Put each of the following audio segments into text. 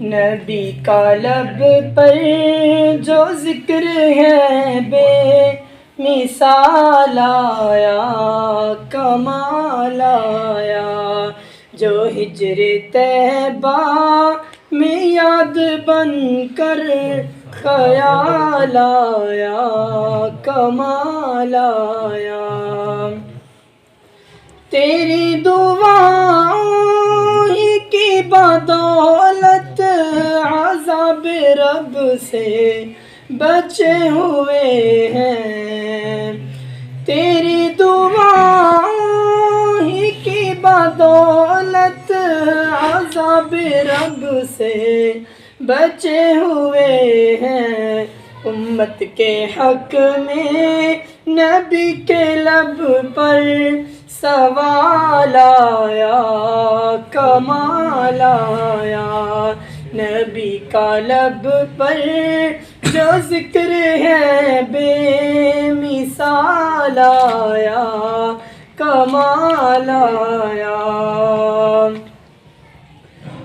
نبی کا لب پر جو ذکر ہے بے مثال آیا، کمال آیا، جو ہجر طیبہ میں یاد بن کر خیال آیا، کمال آیا۔ تیری دعاؤں ہی کی بدولت عذاب رب سے بچے ہوئے ہیں، تیری دعاؤں ہی کی بدولت عذاب رب سے بچے ہوئے ہیں۔ امت کے حق میں نبی کے لب پر سوال آیا، کمال آیا، نبی کا لب پر جو ذکر ہے بے مثال آیا، کمال آیا۔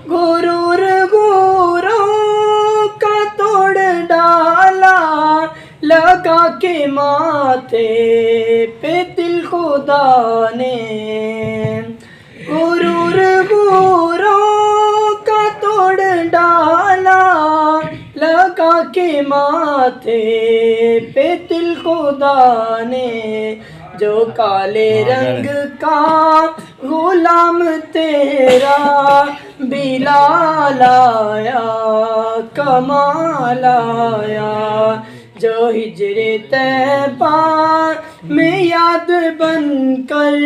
غرور غروروں کا توڑ ڈالا، لگا کے ماتھے پہ دل خدا نے، غرور غروروں کا توڑ ڈالا، لگا کے ماتھے پہ دل خدا نے، جو کالے رنگ کا غلام تیرا بلال آیا، کمال آیا، جو ہجر طیبہ میں یاد بن کر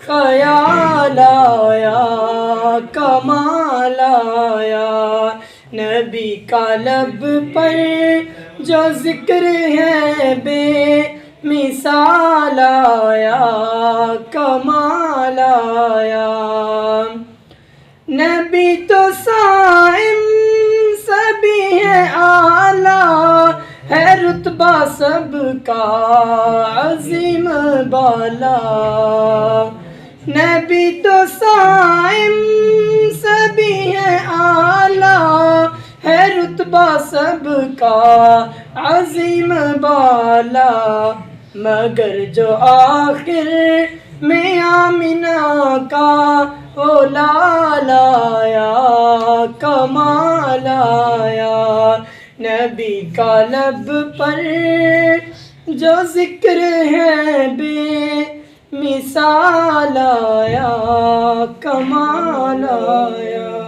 خیال آیا، کمال آیا، نبی کا لب پر جو ذکر ہے بے مثال آیا، کمال آیا۔ نبی تو صائم سبھی ہے اعلیٰ، ہے رتبہ سب کا عظیم بالا، نبی تو صائم سبھی ہے اعلیٰ، ہے رتبہ سب کا عظیم بالا، مگر جو آخر میں آمنہ کا لال آیا، کمال آیا، نبی کا لب پر جو ذکر ہے بے مثال آیا، کمال آیا۔